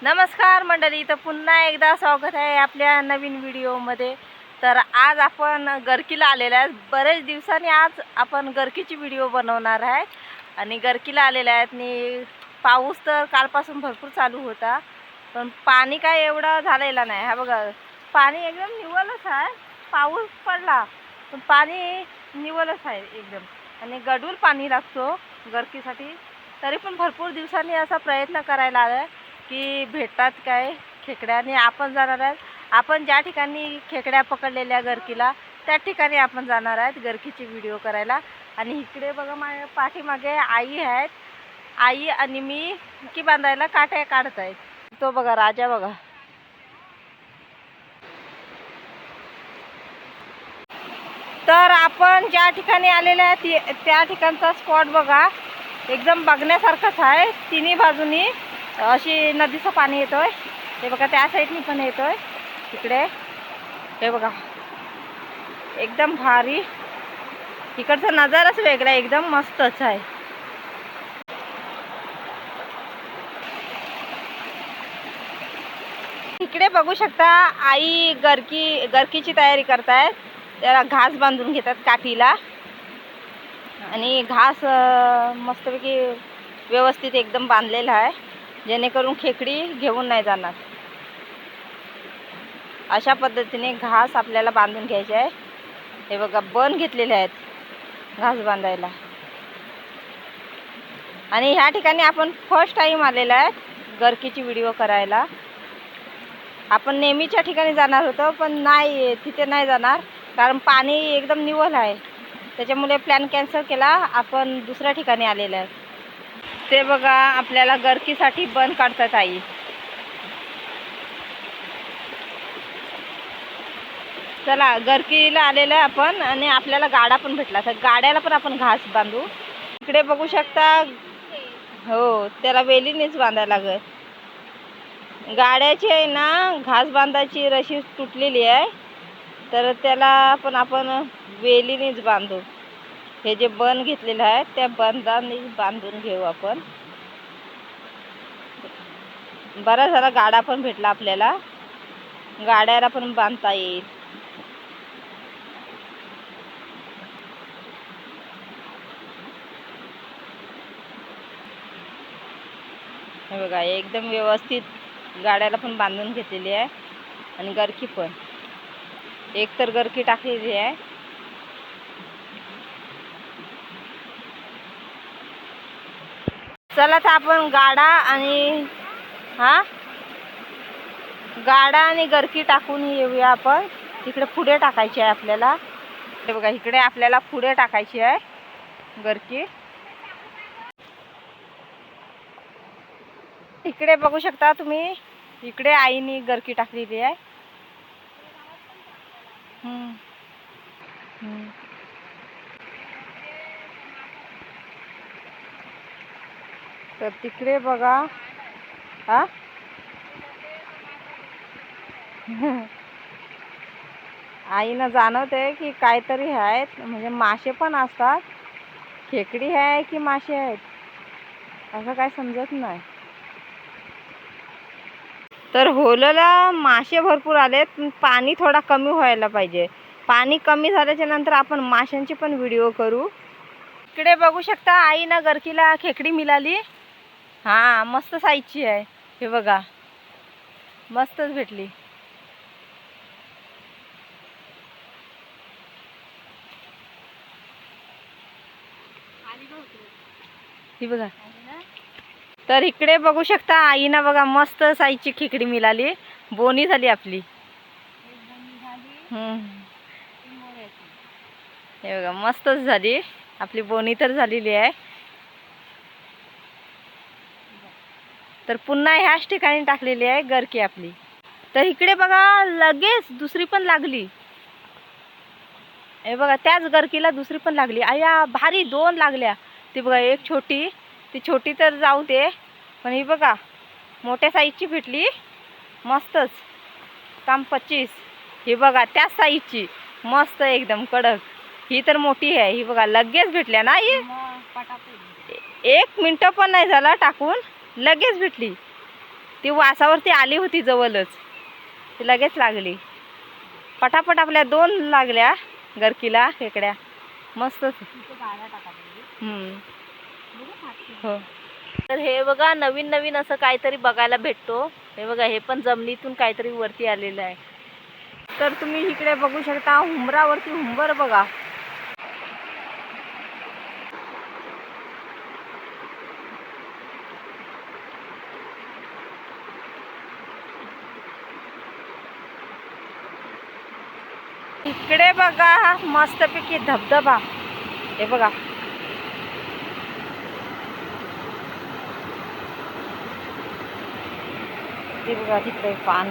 नमस्कार मंडळी, तर पुन्हा एकदा स्वागत आहे आपल्या नवीन व्हिडिओमध्ये। तर आज आपण गरकीला आलेलो आहे। बरेच दिवसांनी आज आपण गरकीची व्हिडिओ बनवणार आहे आणि गरकीला आलेले आहेत आणि पाऊस तर कालपासून भरपूर चालू होता, पण पाणी काय एवढं झालेलं नाही। हा बघा, पाणी एकदम निवळच आहे। पाऊस पडला पण पाणी निवळच आहे एकदम, आणि गढूळ पाणी लागतो गरकीसाठी। तरी पण भरपूर दिवसांनी असा प्रयत्न करायला आला की भेटतात काय खेकड्या, आणि आपण जाणार आहेत। आपण ज्या ठिकाणी खेकड्या पकडलेल्या गरकीला त्या ठिकाणी आपण जाणार आहेत गरकीची व्हिडिओ करायला। आणि इकडे बघा, माझ्या पाठीमागे आई आहेत। आई आणि मी की बांधायला काट्या काढत आहेत। तो बघा राजा बघा। तर आपण ज्या ठिकाणी आलेले आहे त्या ठिकाणचा स्पॉट बघा, एकदम बघण्यासारखंच आहे। तिन्ही बाजूनी अशी नदीचं पाणी येतोय। हे बघा, त्या साईडनी पण येतोय तिकडे। हे बघा, एकदम भारी इकडचा नजाराच वेगळा, एकदम मस्तच आहे। इकडे बघू शकता, आई गरकीची तयारी करतायत। त्याला घास बांधून घेतात काठीला, आणि घास मस्तपैकी व्यवस्थित एकदम बांधलेला आहे, जेणेकरून खेकडी घेऊन नाही जाणार। अशा पद्धतीने घास आपल्याला बांधून घ्यायचे आहे। हे बघा, बन घेतलेले आहेत घास बांधायला। आणि ह्या ठिकाणी आपण फर्स्ट टाइम आलेला आहे गरकीची व्हिडिओ करायला। आपण नेहमीच्या ठिकाणी जाणार होतो, पण नाही, तिथे नाही जाणार, कारण पाणी एकदम निवळ आहे। त्याच्यामुळे प्लॅन कॅन्सल केला। आपण दुसऱ्या ठिकाणी आलेलं आहे। ते बघा, आपल्याला गरकीसाठी बन काढतात आई। चला, गरकीला आलेलं आहे आपण, आणि आपल्याला गाडा पण भेटला, तर गाड्याला पण आपण घास बांधू। इकडे बघू शकता, हो, त्याला वेलीनेच बांधायला लागत। गाड्याची आहे ना, घास बांधायची रशी तुटलेली आहे, तर त्याला पण आपण वेलीनेच बांधू। हे जे बन घेतलेलं आहे त्या बंधाने बांधून घेऊ आपण। बरा झाला गाडा पण भेटला आपल्याला, गाड्याला पण बांधता येईल। हे बघा, एकदम व्यवस्थित गाड्याला पण बांधून घेतलेली आहे, आणि गरकी पण एक तर गरकी टाकलेली आहे। चला, तर आपण गाडा आणि गरकी टाकून येऊया आपण। तिकडे पुढे टाकायची आहे आपल्याला। हे बघा, इकडे आपल्याला पुढे टाकायची आहे गरकी। इकडे बघू शकता तुम्ही, इकडे आईने गरकी टाकलेली आहे। तर तिकडे बघा, हा आईनं जाणवते की काहीतरी आहेत, म्हणजे मासे पण असतात। खेकडी आहे की मासे आहेत असं काय समजत नाही। तर होलला मासे भरपूर आलेत, पाणी थोडा कमी व्हायला पाहिजे। पाणी कमी झाल्याच्या नंतर आपण माशांची पण व्हिडिओ करू। इकडे बघू शकता, आईनं गरकीला खेकडी मिळाली। हा, मस्त साईजची आहे। हे बघा, मस्तच भेटली। ही बघा, तर इकडे बघू शकता, आईनं बघा मस्त साईजची खेकडी मिळाली। बोनी झाली आपली। हे बघा, मस्तच झाली आपली बोनी, तर झालेली आहे। तर पुन्हा ह्याच ठिकाणी टाकलेली आहे गरकी आपली। तर इकडे बघा, लगेच दुसरी पण लागली। हे बघा, त्याच गरकीला दुसरी पण लागली। आया, भारी 2 लागल्या। ती बघा, एक छोटी, ती छोटी तर जाऊ दे, पण ही बघा मोठ्या साईजची भेटली, मस्तच काम 25। ही बघा, त्याच साईजची मस्त एकदम कडक। ही तर मोठी आहे। ही बघा, लगेच भेटल्या ना, ही 1 मिनिट पण नाही झाला टाकून, लगेच भेटली। ती वासावरती आली होती जवळच, ती लगेच लागली. पटापट आपल्या 2 लागल्या गरकीला खेकड्या. मस्तच. हो. तर हे बघा नवीन नवीन असं काहीतरी बघायला भेटतो. हे बघा हे पण जमिनीतून काहीतरी वरती आलेलं आहे. तर तुम्ही इकडे बघू शकता हुंबरावरती हुंबर बघा. इकडे बघा मस्तपैकी धबधबा. हे बघा ते बघा तिकडे पान.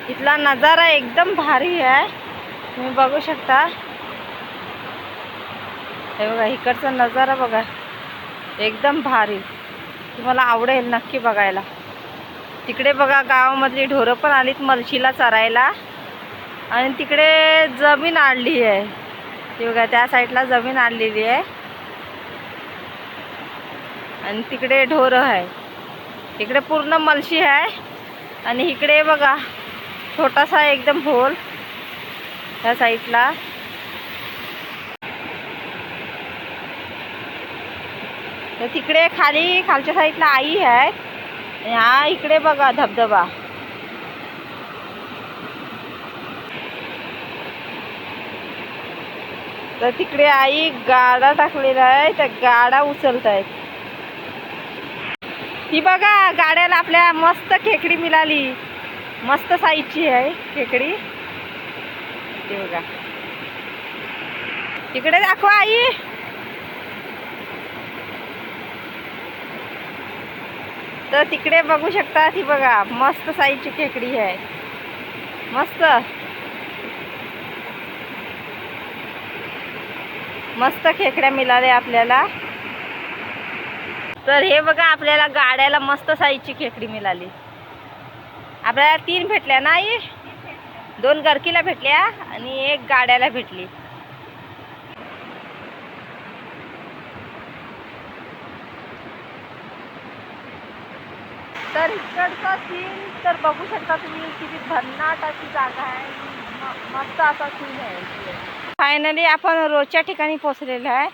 इथला नजारा एकदम भारी आहे, तुम्ही बघू शकता. हे बघा इकडचा नजारा बघा एकदम भारी, तुम्हाला आवडेल नक्की बघायला. तिकडे बघा गावामधली ढोरं पण आलीत मलशीला चरायला. आणि तिकडे जमीन आणली आहे, ते बघा त्या साईडला जमीन आणलेली आहे आणि तिकडे ढोरं आहे. इकडे पूर्ण मलशी आहे आणि इकडे बघा छोटासा एकदम होल ह्या साईडला. तर तिकडे खालच्या साईडला आई आहे. ह्या इकडे बघा धबधबा. तर तिकडे आई गाडा टाकलेला आहे, त्या गाडा उचलत आहेत. ही बघा गाड्याला आपल्या मस्त खेकडी मिळाली, मस्त साईजची आहे खेकडी. ते बघा तिकडे दाखवा आई. तर तिकडे बघू शकता, ती बघा मस्त साईजची खेकडी आहे, मस्त मस्त खेकड्या मिळाल्या आपल्याला. तर हे बघा आपल्याला गाड्याला मस्त साईजची खेकडी मिळाली. आपल्याला 3 भेटल्या ना आई, 2 गरकीला भेटल्या आणि 1 गाड्याला भेटली. तर इकडचा सीन तर बघू शकता तुम्ही, किती भन्नाट अशी जागा आहे, मस्त असा सीन आहे. फायनली आपण रोजच्या ठिकाणी पोहोचलेलो आहे.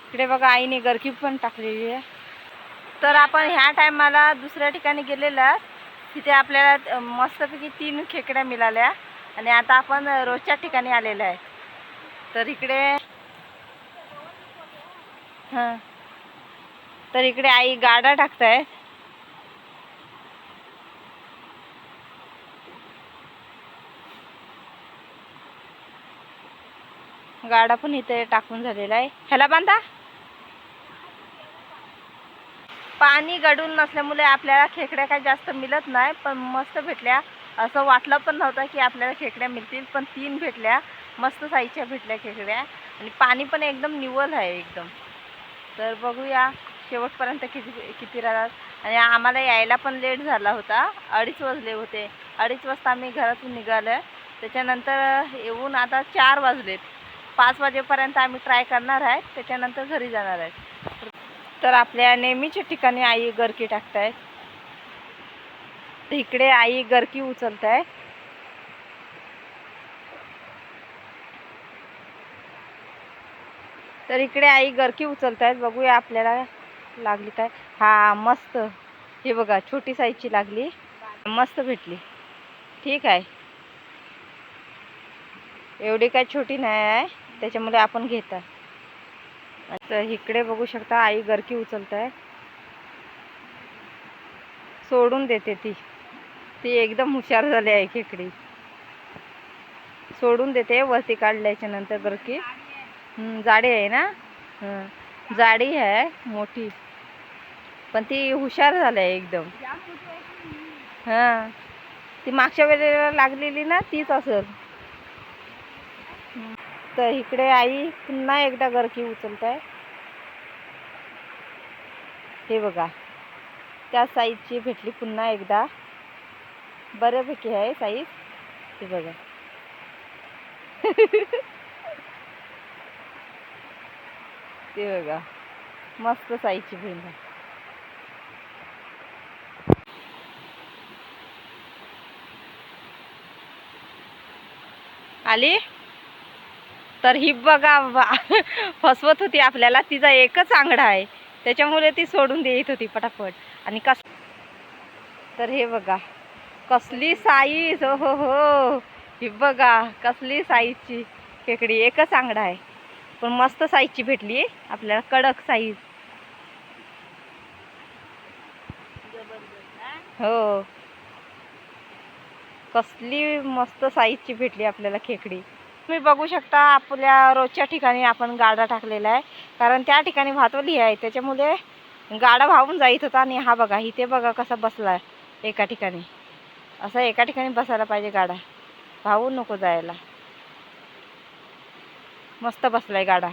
इकडे बघा आईने गरकी पण टाकलेली आहे. तर आपण ह्या टायमाला दुसऱ्या ठिकाणी गेलेला, तिथे आपल्याला मस्तपैकी 3 खेकड्या मिळाल्या आणि आता आपण रोजच्या ठिकाणी आलेलो आहे. तर इकडे हां, तर इकडे आई गाडा टाकताय. गाडा पण इथे टाकून झालेला आहे. ह्याला बांधा. पाणी गढूळ नसल्यामुळे आपल्याला खेकड्या काही जास्त मिळत नाही, पण मस्त भेटल्या. असं वाटलं पण नव्हतं की आपल्याला खेकड्या मिळतील, पण 3 भेटल्या, मस्त साईजच्या भेटल्या खेकड्या. आणि पाणी पण एकदम निव्वळ आहे एकदम. तर बघूया शेवटपर्यंत किती राहतात. आणि आम्हाला यायला पण लेट झाला होता, 2:30 वाजले होते. 2:30 वाजता आम्ही घरातून निघालो. त्याच्यानंतर येऊन आता 4 वाजलेत. 5 वाजेपर्यंत आम्ही ट्राय करणार आहे, त्याच्यानंतर घरी जाणार आहे. तर आपल्या नेहमीच्या ठिकाणी आई गरकी टाकतायत. इकडे आई गरकी उचलत आहे. तर इकडे आई गरकी उचलत आहेत. बघूया आपल्याला लागली काय. हा मस्त, हे बघा छोटी साईजची लागली, मस्त भेटली. ठीक आहे, एवढी काय छोटी नाही आहे, त्याच्यामुळे आपण घेता. तर इकडे बघू शकता आई गरकी उचलत आहे. सोडून देते ती एकदम हुशार झाली आहे खेकडी. सोडून देते वरती काढल्याच्या नंतर गरकी. जाडी आहे ना, जाडी आहे मोठी, पण ती हुशार झाली आहे एकदम. हां, ती मागच्या वेळेला लागलेली ना, तीच असेल. तर इकडे आई पुन्हा एकदा गरकी उचलत आहे. हे बघा त्या साईजची भेटली पुन्हा एकदा, बऱ्यापैकी आहे साईज. हे बघा ते बघा मस्त साईजची भेंड आहे. आली तर ही बघा फसवत होती आपल्याला. तिचा एकच आंगडा आहे त्याच्यामुळे ती सोडून देत होती पटापट. आणि तर हे बघा कसली साईज. हो हो हो, ही बघा कसली साईजची खेकडी. एकच आंगडा आहे पण मस्त साईजची भेटली आपल्याला, कडक साईज. हो कसली मस्त साईजची भेटली आपल्याला खेकडी. तुम्ही बघू शकता आपल्या रोजच्या ठिकाणी आपण गाडा टाकलेला आहे, कारण त्या ठिकाणी भातवली आहे त्याच्यामुळे गाडा वाहून जाईत होता. आणि हा बघा इथे बघा कसा बसला एका ठिकाणी. असं एका ठिकाणी बसायला पाहिजे गाडा, वाहून नको जायला. मस्त बसलाय गाडा.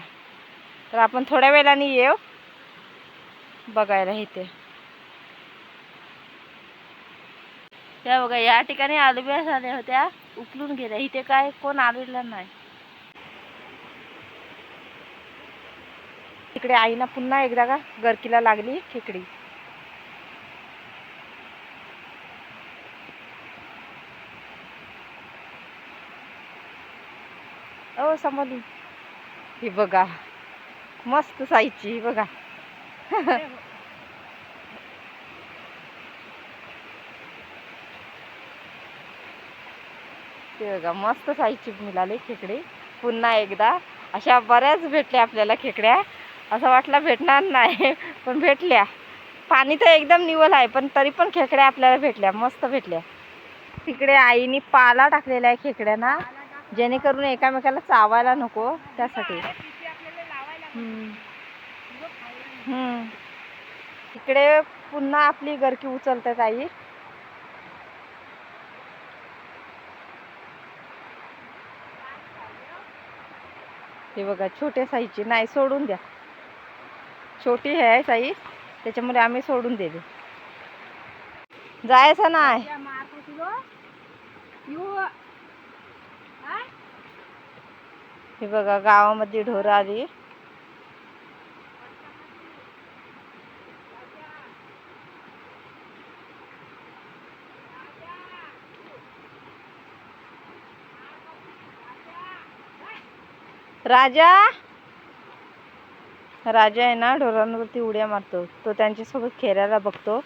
तर आपण थोड्या वेळाने येऊ बघायला इथे. त्या बघा या ठिकाणी आलुब्या झाल्या होत्या, उकलून गेल्या. इथे काय कोण आलेलं नाही. तिकडे आईना पुन्हा एकदा का गरकीला लागली खेकडी. ओ समोर ही बघा मस्त साईजची. बघा ते बघा मस्त साईजची मिळाली खेकडी पुन्हा एकदा. अशा बऱ्याच भेटल्या आपल्याला खेकड्या. असं वाटलं भेटणार नाही पण भेटल्या. पाणी तर एकदम निवल आहे पण तरी पण खेकड्या आपल्याला भेटल्या, मस्त भेटल्या. तिकडे आईने पाला टाकलेला आहे खेकड्यांना, जेणेकरून एकामेकाला चावायला नको त्यासाठी. इकडे पुन्हा आपली गरकी उचलतात आई. हे बघा छोट्या साईजची. नाही सोडून द्या, छोटी आहे साईज त्याच्यामुळे आम्ही सोडून दिली. जायचं नाही. हे बघा गावामध्ये ढोर आली. राजा राजा आहे ना ढोरांवरती उड्या मारतो. तो त्यांच्यासोबत खेळायला बघतो.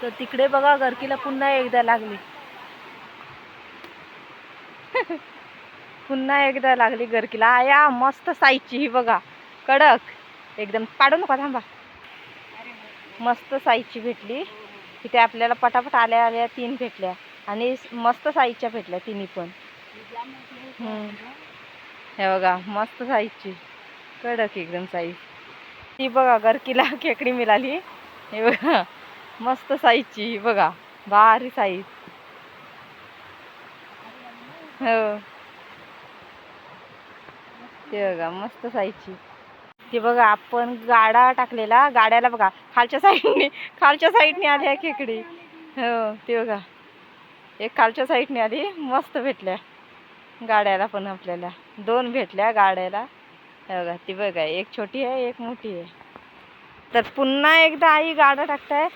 तर तिकडे बघा गरकीला पुन्हा एकदा लागली. पुन्हा एकदा लागली गरकीला. आया मस्त साईजची. ही बघा कडक एकदम. पाडू नका थांबा. मस्त साईजची भेटली. तिथे आपल्याला पटापट आल्या आल्या 3 भेटल्या आणि मस्त साईजच्या भेटल्या तिन्ही पण. हे बघा मस्त साईजची कडक एकदम साईज. ती बघा गरकीला खेकडी मिळाली. हे बघा मस्त साईजची. बघा भारी साईज. हो ते बघा मस्त साईजची. ते बघा आपण गाडा टाकलेला, गाड्याला बघा खालच्या साईडने आली आहे खेकडी. हो ते बघा एक खालच्या साईडने आली. मस्त भेटल्या गाड्याला पण आपल्याला. 2 भेटल्या गाड्याला. हे बघा ती बघा एक छोटी आहे एक मोठी आहे. तर पुन्हा एकदा आई गाडा टाकताय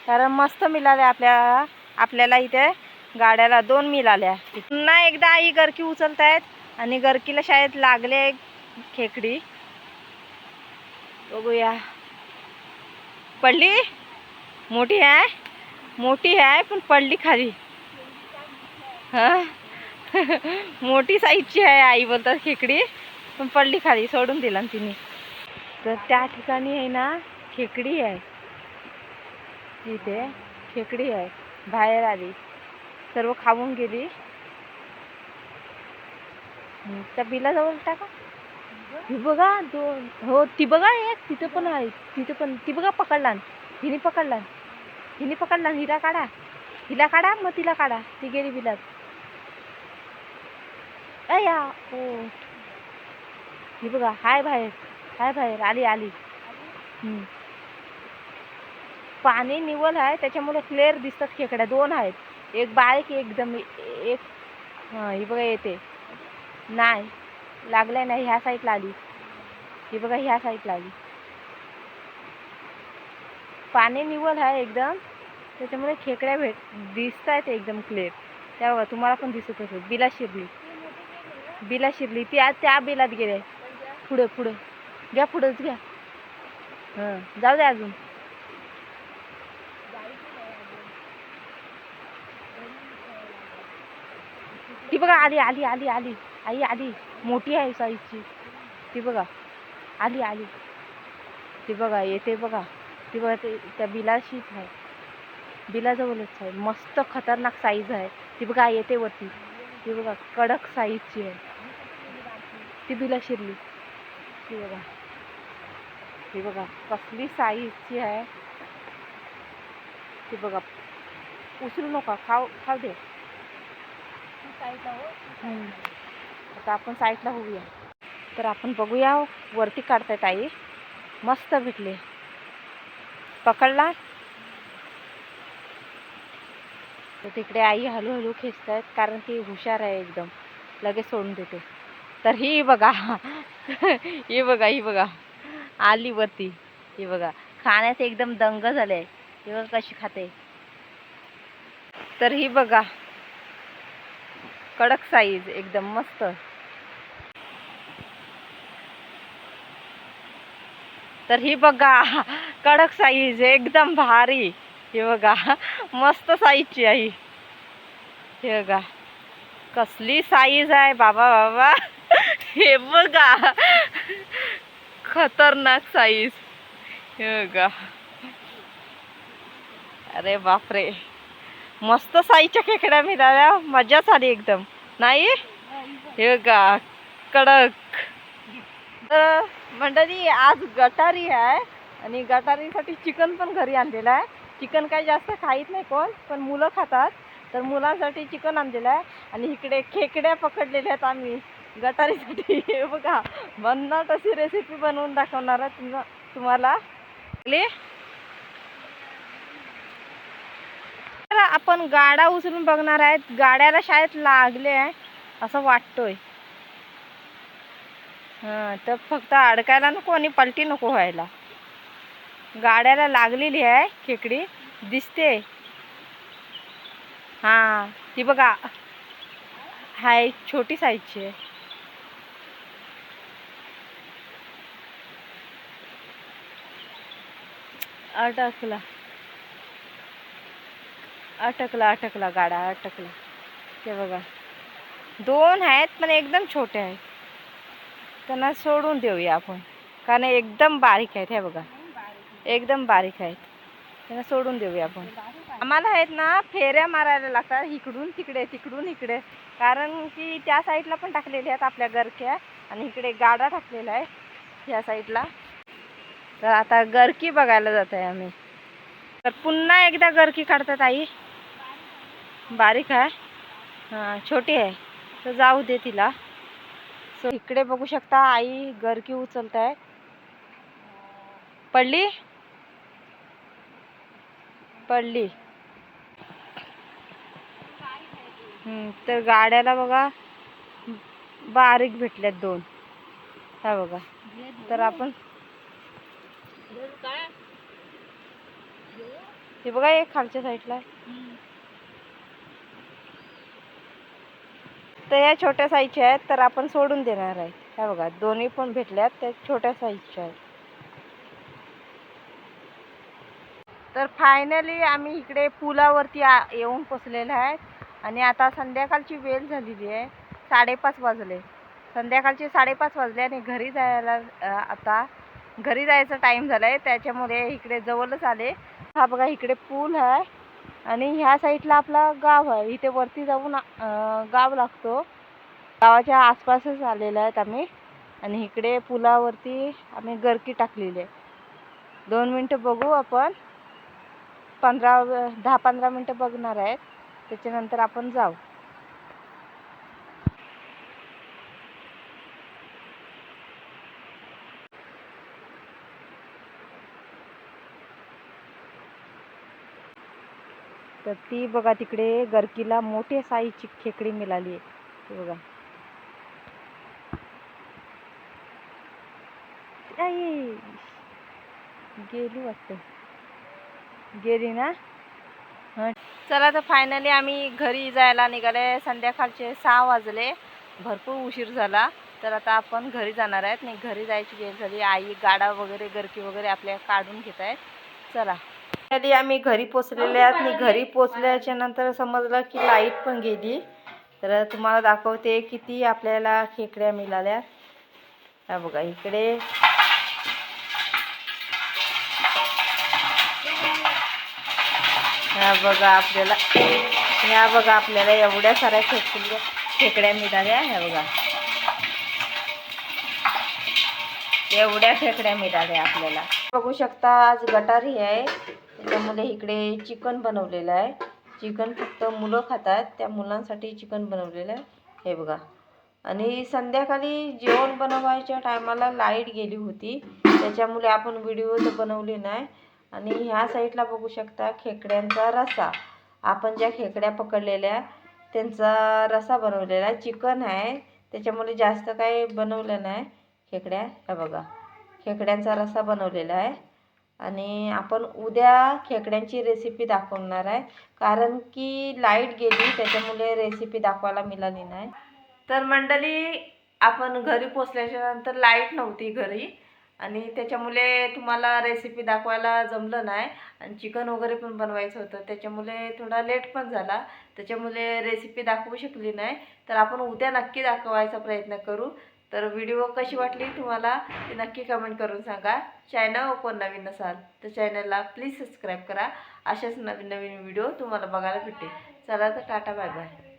कारण मस्त मिळाल्या आपल्याला इथे गाड्याला 2 मिळाल्या. पुन्हा एकदा आई गरकी उचलतायत आणि गरकीला शायद लागले खेकडी. बघूया. पडली. मोठी आहे पण पडली खाली. हा मोठी साईजची आहे आई बोलतात खेकडी, पण पडली खाली. सोडून दिला तिने. तर त्या ठिकाणी आहे ना खेकडी आहे. इथे खेकडी आहे बाहेर आली, सर्व खाऊन गेली. त्या बिलाजवळ टाका. ही बघा 2. हो ती बघा एक तिथे पण आहे. तिथे पण ती बघा पकडला. हिने पकडला. हिला काढा. हिला काढा मग तिला काढा. ती गेली बिलात. अया ओ ही बघा हाय बाहेर आली. पाणी निवल आहे त्याच्यामुळे क्लिअर दिसतात खेकड्या. 2 आहेत, एक बारीक एकदम एक. हां ही बघा येते. नाही लागलंय नाही, ह्या साईडला आली. ही बघा ह्या साईडला आली. पाणी निवल आहे एकदम त्याच्यामुळे खेकड्या दिसत आहेत एकदम क्लिअर. त्या बघा तुम्हाला पण दिसत असेल. बिला शिरली ती आज त्या बिलात गेले. पुढे घ्या, पुढंच घ्या. हां जाऊ दे अजून. ती बघा आली आई आली. मोठी आहे साईजची. ती बघा आली. ती बघा येते बघा. ती बघा ते त्या बिलाशीच आहे, बिलाजवळच आहे. मस्त खतरनाक साईज आहे. ती बघा येते वरती. ती बघा कडक साईजची आहे. ती बिला शिरली. ती बघा कसली साईजची आहे. ती बघा उचलू नका, खाऊ दे. आता आपण साईडला होऊया. तर आपण बघूया वरती काढतायत आई. मस्त भेटले. पकडला तर तिकडे आई हळूहळू खेचतायत कारण ती हुशार आहे एकदम, लगेच सोडून देते. तर ही बघा ही बघा आली वरती. ही बघा खाण्यात एकदम दंग झाले. ही बघा कशी खाते. तर ही बघा कडक साईज एकदम मस्त. तर ही बघा कडक साईज एकदम भारी. हे बघा मस्त साईजची आहे. हे बघा कसली साईज आहे बाबा. हे बघा खतरनाक साईज. हे बघा अरे बापरे, मस्त साईजच्या खेकड्या मिळाल्या. मजाच आली एकदम नाही. हे बघा कडक. तर मंडळी आज गटारी आहे आणि गटारीसाठी चिकन पण घरी आणलेलं आहे. चिकन काही जास्त खाईत नाही कोण, पण मुलं खातात. तर मुलांसाठी चिकन आणलेलं आहे. आणि इकडे खेकड्या पकडलेल्या आहेत आम्ही गटारीसाठी. हे बघा भन्नाट अशी रेसिपी बनवून दाखवणार आहे तुम्हाला. तर आपण गाडा उचलून बघणार आहेत. गाड्याला शाळेत लागले आहे असं वाटतोय. हां तर फक्त अडकायला नको आणि पलटी नको व्हायला. गाड्याला लागलेली आहे खेकडी दिसते. हां ती बघा हाय छोटी साईजची आहे. अटकला गाडा अटकला. ते बघा 2 आहेत पण एकदम छोटे आहेत. त्यांना सोडून देऊया आपण कारण एकदम बारीक आहेत. हे बघा एकदम बारीक आहेत. त्यांना सोडून देऊया आपण. आम्हाला आहेत ना फेऱ्या मारायला लागतात इकडून तिकडे कारण की त्या साईडला पण टाकलेल्या आहेत आपल्या गरक्या आणि इकडे गाडा टाकलेला आहे ह्या साईडला. तर आता गरकी बघायला जात आहे आम्ही. तर पुन्हा एकदा गरकी काढतात आई. बारीक आहे. हां छोटी आहे तर जाऊ दे तिला. सो इकडे बघू शकता आई गरकी उचलत आहे. पडली. तर गाड्याला बघा बारीक भेटल्यात 2. हा बघा. तर आपण हे बघा एक खालच्या साईडला. तर या छोट्या साईजच्या आहेत तर आपण सोडून देणार आहे. ह्या बघा दोन्ही पण भेटल्यात. त्या छोट्या साईजच्या आहेत. तर फायनली आम्ही इकडे पुलावरती येऊन पोचलेलो आहे. आणि आता संध्याकाळची वेळ झालेली आहे. 5:30 वाजले. संध्याकाळचे 5:30 वाजले आणि घरी जायचा टाईम झाला आहे. त्याच्यामुळे इकडे जवळच आले. हा बघा इकडे पूल आहे आणि ह्या साईडला आपला गाव आहे. इथे वरती जाऊन गाव लागतो. गावाच्या आसपासच आलेलो आहेत आम्ही. आणि इकडे पुलावरती आम्ही गरकी टाकलेली आहे. 2 मिनटं बघू आपण. 10-15 मिनटं बघणार आहेत. त्याच्यानंतर आपण जाऊ. तर ती बघा तिकडे गरकीला मोठे साईजची खेकडी मिळाली आहे. ती बघा. आई गेली वाटतं. गेली ना. हां चला तर फायनली आम्ही घरी जायला निघाले. संध्याकाळचे 6 वाजले. भरपूर उशीर झाला. तर आता आपण घरी जाणार आहेत. नाही घरी जायची वेळ झाली. आई गाडा वगैरे गरकी वगैरे आपल्या काढून घेत आहेत. चला फायनली आम्ही घरी पोचलेले आहेत. आणि घरी पोचल्याच्या नंतर समजलं की लाईट पण गेली. तर तुम्हाला दाखवते किती आपल्याला खेकड्या मिळाल्या. हा बघा इकडे ह्या बघा आपल्याला एवढ्या साऱ्या खेकड्या मिळाल्या. ह्या बघा एवढ्या खेकड्या मिळाल्या आपल्याला. बघू शकता आज गटारी आहे. त्याच्यामुळे इकडे चिकन बनवलेलं आहे. चिकन फक्त मुलं खातात. त्या मुलांसाठी चिकन बनवलेलं आहे. हे बघा. आणि संध्याकाळी जेवण बनवायच्या टायमाला लाईट गेली होती. त्याच्यामुळे आपण व्हिडिओ तर बनवले नाही. आणि ह्या साईडला बघू शकता खेकड्यांचा रसा. आपण ज्या खेकड्या पकडलेल्या त्यांचा रसा बनवलेला आहे. चिकन आहे त्याच्यामुळे जास्त काही बनवलं नाही. खेकड्या हे बघा खेकड्यांचा रसा बनवलेला आहे. आणि आपण उद्या खेकड्यांची रेसिपी दाखवणार आहे. कारण की लाईट गेली त्याच्यामुळे रेसिपी दाखवायला मिळाली नाही. तर मंडळी आपण घरी पोचल्याच्या नंतर लाईट नव्हती घरी. आणि त्याच्यामुळे तुम्हाला रेसिपी दाखवायला जमलं नाही. आणि चिकन वगैरे पण बनवायचं होतं त्याच्यामुळे थोडा लेट पण झाला. त्याच्यामुळे रेसिपी दाखवू शकली नाही. तर आपण उद्या नक्की दाखवायचा प्रयत्न करू. तर व्हिडिओ कशी वाटली तुम्हाला ते नक्की कमेंट करून सांगा. चॅनल कोण नवीन नसाल तर चॅनलला प्लीज सबस्क्राईब करा. अशाच नवीन नवीन व्हिडिओ तुम्हाला बघायला भेटेल. चला तर टाटा बाय बाय.